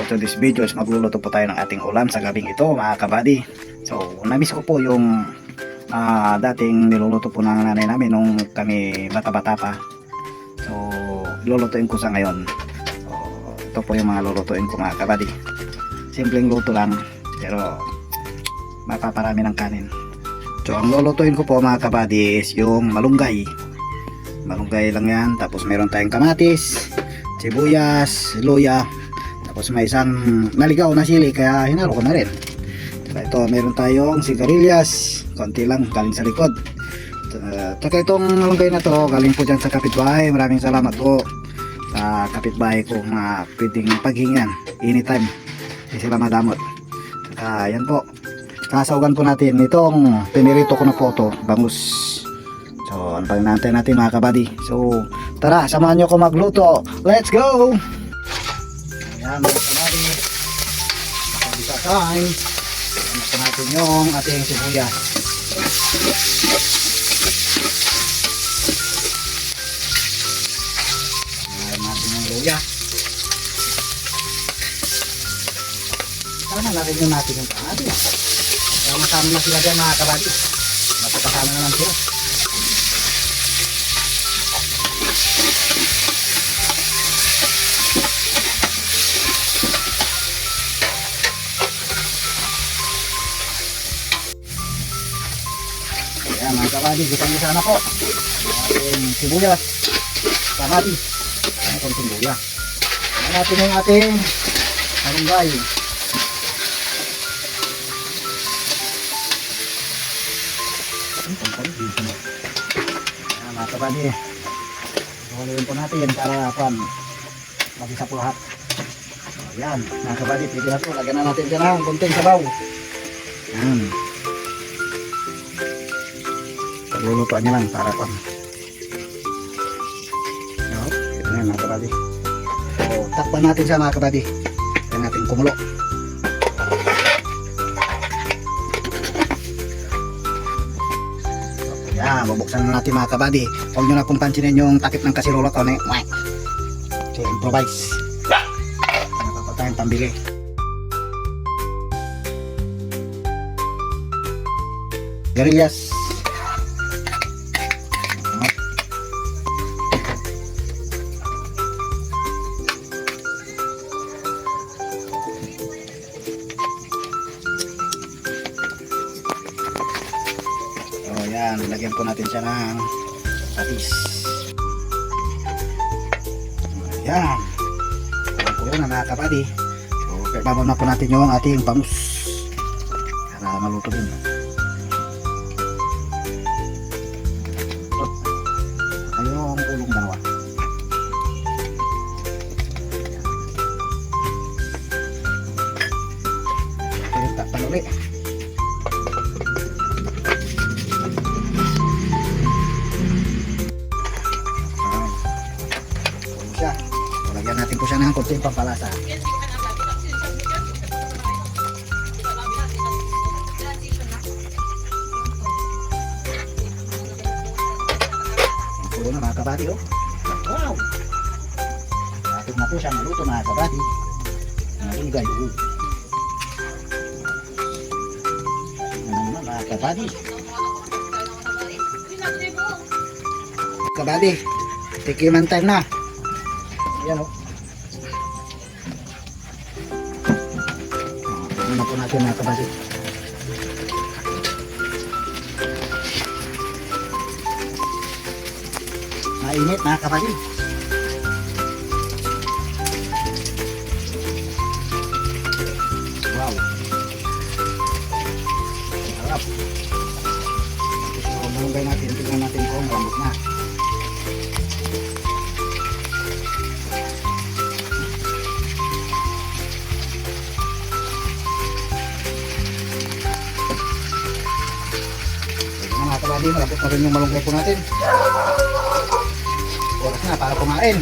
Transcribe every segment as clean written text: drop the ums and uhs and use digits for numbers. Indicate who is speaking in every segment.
Speaker 1: to this video is magluluto po tayo ng ating ulam sa gabing ito mga kabady. So namiss ko po yung dating niluluto po ng nanay namin nung kami bata-bata pa. So lulutuin ko sa ngayon. So ito po yung mga lulutuin ko mga kabady. Simpleng luto lang pero mapaparami ng kanin. So ang lulutuin ko po mga kabady is yung malunggay. Malunggay lang yan. Tapos meron tayong kamatis, sibuyas, luya. Tapos may isang naligaw na sili kaya hinalo ko na rin. Saka ito meron tayong sigarilyas, konti lang galing sa likod. Saka itong malunggay na to galing po dyan sa kapitbahay. Maraming salamat po sa kapitbahay ko na pwedeng paghingan anytime. Hindi sila madamot. Saka yan po. Kasaugan po natin itong pinirito ko na po to, bangus. So ano pang natin mga kabady. So tara, samahan nyo ko magluto. Let's go! Ayan mga kabady, bisa time. Gusto natin yung ating sibuyas. Ayan natin yung luya. Tama na rin yung natin yung kabady. Kaya masama na sila dyan mga kabady. Mapapasama na lang sila. Ayan mga kabady, kita nyo sana po ating sibuyas, kamatis, ayan konting luya. Ayan natin yung ating malunggay. Ayan mga kabady, haluin po natin para mag-isa po lahat. Ayan mga kabady, pwede na po, lagyan na natin dyan ang konting sabaw. Ayan, lulutuan nyo lang para pan. Ito na mga kabady. So takpan natin siya mga kabady. Kaya natin kumulo. Yan, bubuksan na natin mga kabady. Huwag nyo na pong pansinin yung takip ng kasirola ko na okay, improvise. Ano pa tayong pambili. Garillas. Ayan, lagyan po natin siya ng patis. Ayan. Ayan po yun mga kabady. So, babaw na po natin yung ating bangus para maluto din. Ayong ulong dalawa. Ayan, takpan ulit. Lagyan natin po siya ng konting pampalasa. Pulo na mga kabady, oh. Wow! Lapit na po siya maluto mga kabady. Malunggay, oh. Ano naman mga kabady. Kabady, tikiman time na. Ayan o. Ano po natin mga kabady. Mainit mga kabady. Wow. Sarap. Kung malunggay natin, tignan natin kung rambut na. Mga kabady, malapit na rin yung malunggay po natin. Oras na para kumain.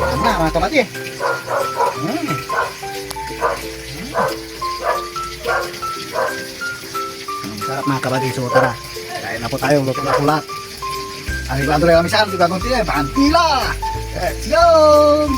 Speaker 1: Ayan na mga kabady. Sarap mga kabady. So tara, kain na po tayo. Luto na po lahat. Arrivando rin kami saan. Di ba konti na? Pantila! Let's go!